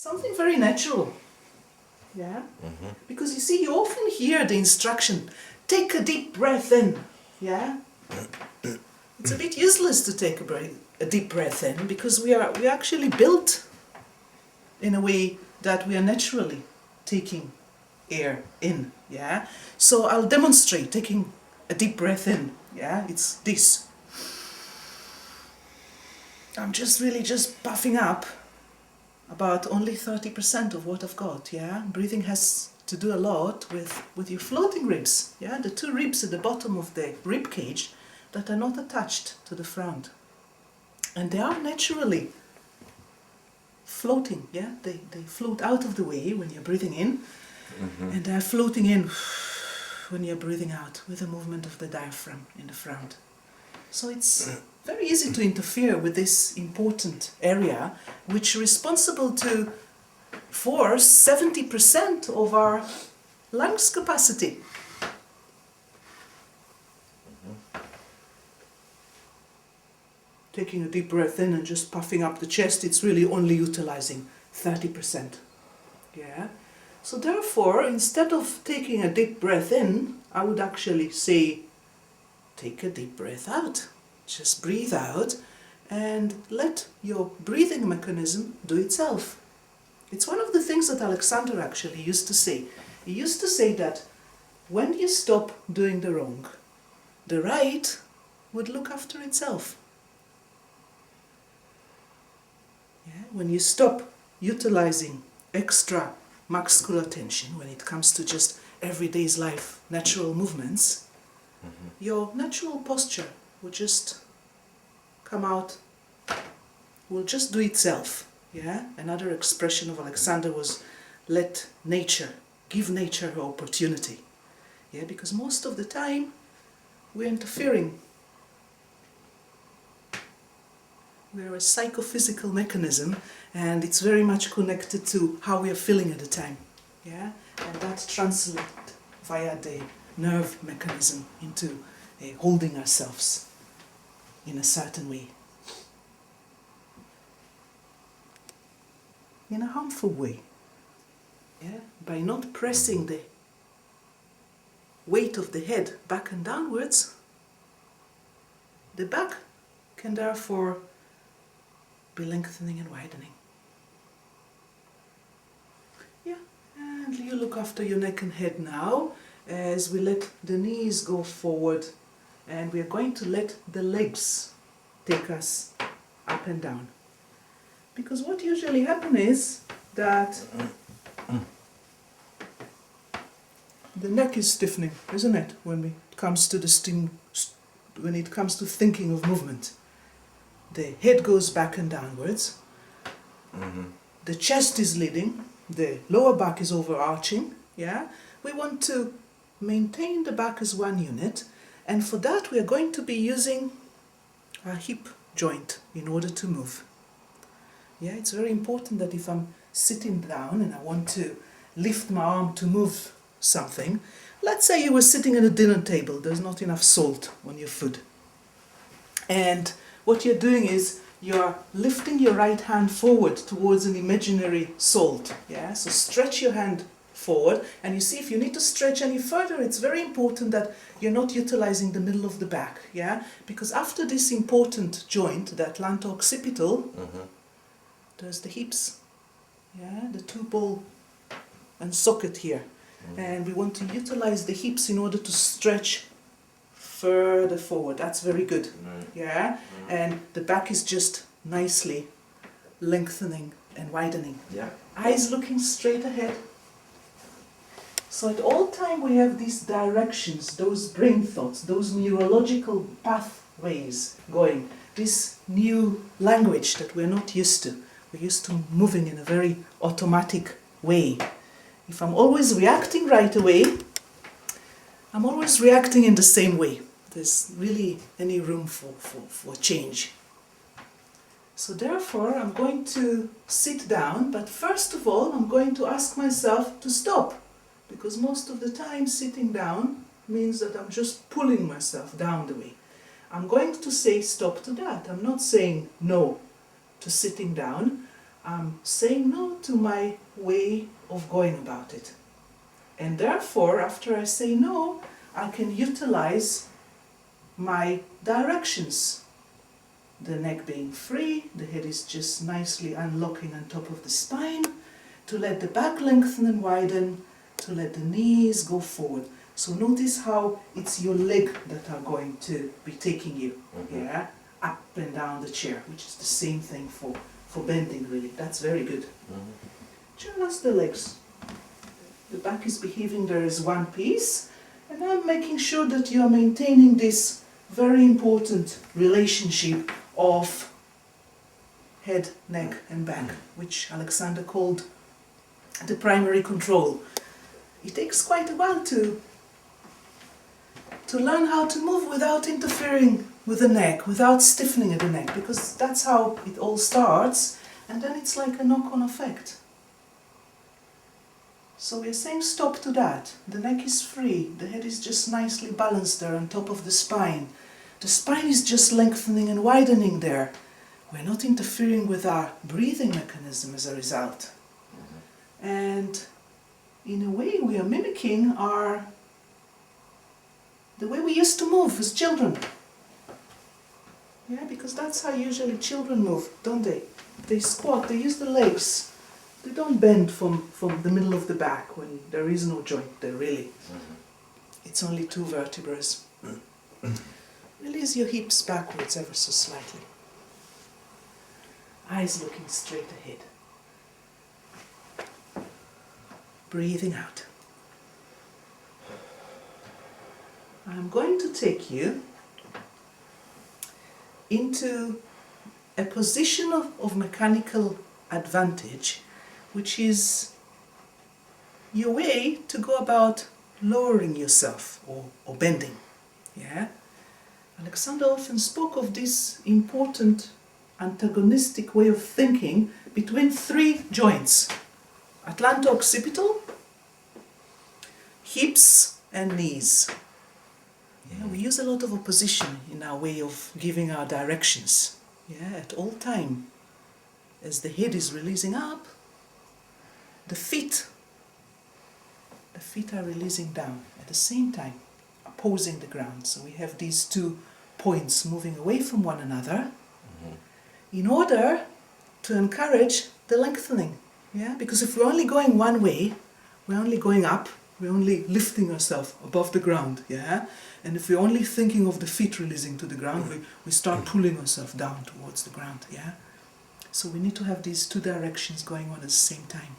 something very natural. Yeah? Because you see, you often hear the instruction, take a deep breath in. Yeah? It's a bit useless to take a deep breath in, because we are actually built in a way that we are naturally taking air in. Yeah? So I'll demonstrate taking a deep breath in. Yeah? It's this. I'm just puffing up about only 30% of what I've got. Yeah? Breathing has to do a lot with your floating ribs. Yeah? The two ribs at the bottom of the rib cage that are not attached to the front. And they are naturally floating. Yeah? They float out of the way when you're breathing in, and they're floating in when you're breathing out with the movement of the diaphragm in the front. So it's very easy to interfere with this important area, which is responsible for 70% of our lungs capacity. Taking a deep breath in and just puffing up the chest, it's really only utilizing 30%. Yeah? So therefore, instead of taking a deep breath in, I would actually say, take a deep breath out. Just breathe out and let your breathing mechanism do itself. It's one of the things that Alexander actually used to say. He used to say that when you stop doing the wrong, the right would look after itself. Yeah? When you stop utilizing extra muscular tension, when it comes to just everyday's life, natural movements, your natural posture will just come out, will just do itself. Yeah? Another expression of Alexander was, let nature, give nature her opportunity. Yeah? Because most of the time we're interfering. We're a psychophysical mechanism, and it's very much connected to how we are feeling at the time. Yeah? And that translates via the nerve mechanism into holding ourselves in a certain way. In a harmful way. Yeah? By not pressing the weight of the head back and downwards, the back can therefore be lengthening and widening. Yeah, and you look after your neck and head now as we let the knees go forward, and we are going to let the legs take us up and down. Because what usually happens is that the neck is stiffening, isn't it, when it comes to when it comes to thinking of movement. The head goes back and downwards. The chest is leading. The lower back is overarching. Yeah, we want to maintain the back as one unit, and for that we are going to be using our hip joint in order to move. Yeah, it's very important that if I'm sitting down and I want to lift my arm to move something, let's say you were sitting at a dinner table, there's not enough salt on your food. And what you're doing is you're lifting your right hand forward towards an imaginary salt. Yeah? So stretch your hand forward, and you see if you need to stretch any further, it's very important that you're not utilizing the middle of the back. Yeah? Because after this important joint, the atlanto-occipital, there's the hips. Yeah? The two ball and socket here. And we want to utilize the hips in order to stretch further forward. That's very good. Yeah? And the back is just nicely lengthening and widening. Yeah. Eyes looking straight ahead. So at all time we have these directions, those brain thoughts, those neurological pathways going. This new language that we're not used to. We're used to moving in a very automatic way. If I'm always reacting right away, I'm always reacting in the same way. There's really any room for change. So therefore, I'm going to sit down, but first of all, I'm going to ask myself to stop. Because most of the time, sitting down means that I'm just pulling myself down the way. I'm going to say stop to that. I'm not saying no to sitting down. I'm saying no to my way of going about it. And therefore, after I say no, I can utilize my directions. The neck being free, the head is just nicely unlocking on top of the spine, to let the back lengthen and widen, to let the knees go forward. So notice how it's your leg that are going to be taking you, yeah, up and down the chair, which is the same thing for bending, really. That's very good. Just the legs. The back is behaving there as one piece, and I'm making sure that you are maintaining this very important relationship of head, neck and back, which Alexander called the primary control. It takes quite a while to learn how to move without interfering with the neck, without stiffening at the neck, because that's how it all starts, and then it's like a knock-on effect. So we're saying stop to that. The neck is free, the head is just nicely balanced there on top of the spine. The spine is just lengthening and widening there. We're not interfering with our breathing mechanism as a result. And in a way we are mimicking the way we used to move as children. Yeah, because that's how usually children move, don't they? They squat, they use the legs. They don't bend from the middle of the back when there is no joint there, really. It's only two vertebrae. Release your hips backwards ever so slightly. Eyes looking straight ahead. Breathing out. I'm going to take you into a position of mechanical advantage, which is your way to go about lowering yourself or bending. Yeah? Alexander often spoke of this important antagonistic way of thinking between three joints: atlanto-occipital, hips and knees. Yeah, we use a lot of opposition in our way of giving our directions. Yeah, at all time. As the head is releasing up, the feet are releasing down at the same time, opposing the ground. So we have these 2 points moving away from one another in order to encourage the lengthening. Yeah, because if we're only going one way, we're only going up, we're only lifting ourselves above the ground. Yeah, and if we're only thinking of the feet releasing to the ground, we start pulling ourselves down towards the ground. Yeah. So we need to have these 2 directions going on at the same time.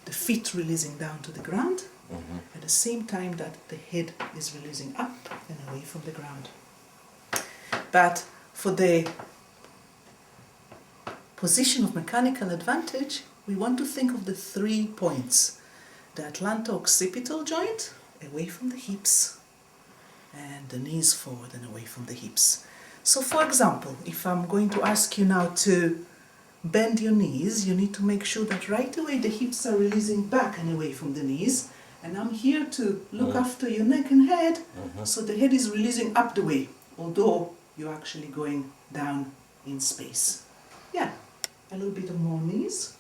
The feet releasing down to the ground, at the same time that the head is releasing up and away from the ground. But for the position of mechanical advantage, we want to think of the 3 points. The atlanto-occipital joint, away from the hips, and the knees forward and away from the hips. So for example, if I'm going to ask you now to bend your knees, you need to make sure that right away the hips are releasing back and away from the knees, and I'm here to look after your neck and head, so the head is releasing up the way, although you're actually going down in space. Yeah, a little bit of more knees,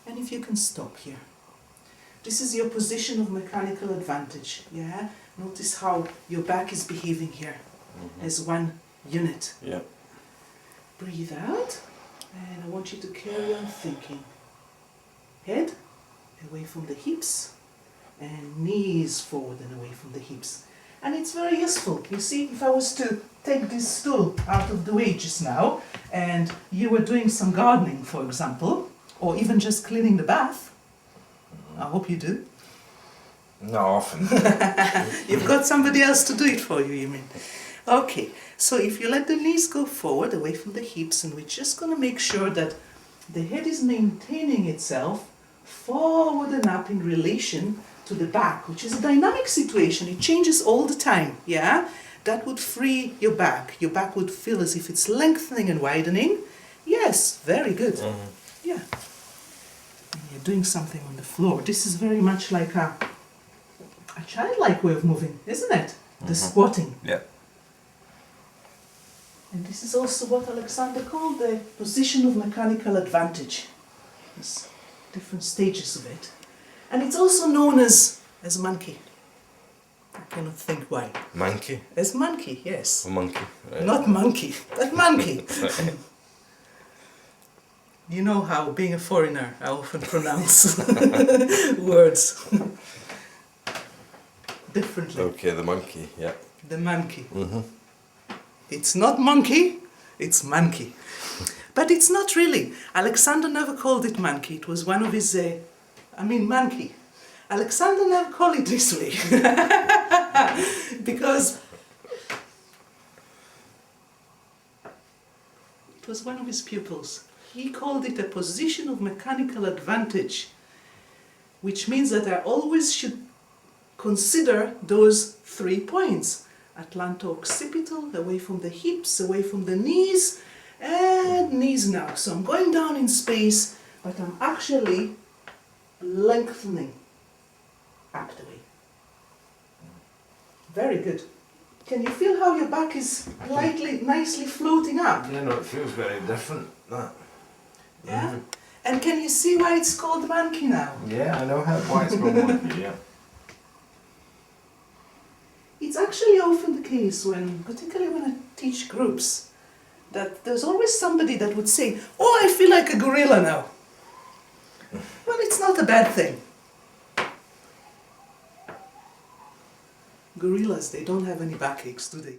and if you can stop here. This is your position of mechanical advantage. Yeah, notice how your back is behaving here as one unit. Yeah. Breathe out. And I want you to carry on thinking. Head away from the hips and knees forward and away from the hips. And it's very useful. You see, if I was to take this stool out of the way just now and you were doing some gardening, for example, or even just cleaning the bath, I hope you do. Not often. You've got somebody else to do it for you, you mean? Okay, so if you let the knees go forward, away from the hips, and we're just going to make sure that the head is maintaining itself forward and up in relation to the back, which is a dynamic situation. It changes all the time, yeah? That would free your back. Your back would feel as if it's lengthening and widening. Yes, very good. Yeah. And you're doing something on the floor. This is very much like a childlike way of moving, isn't it? The squatting. Yeah. And this is also what Alexander called the position of mechanical advantage. There's different stages of it. And it's also known as Manky. I cannot think why. Manky? As Manky, yes. Or monkey? Right. Not monkey, but Manky. You know how, being a foreigner, I often pronounce words differently. Okay, the monkey, yeah. The Manky. Mm-hmm. It's not monkey, it's Manky. But it's not really. Alexander never called it Manky. It was one of his, Manky. Alexander never called it this way. Because it was one of his pupils. He called it a position of mechanical advantage, which means that I always should consider those 3 points. Atlanto-occipital, away from the hips, away from the knees, and knees now. So I'm going down in space, but I'm actually lengthening actively. Very good. Can you feel how your back is nicely floating up? Yeah, no, it feels very different, that. Yeah? Mhm. And can you see why it's called Manky now? Yeah, I know why it's called monkey, yeah. It's actually often the case particularly when I teach groups, that there's always somebody that would say, "Oh, I feel like a gorilla now." Well, it's not a bad thing. Gorillas, they don't have any backaches, do they?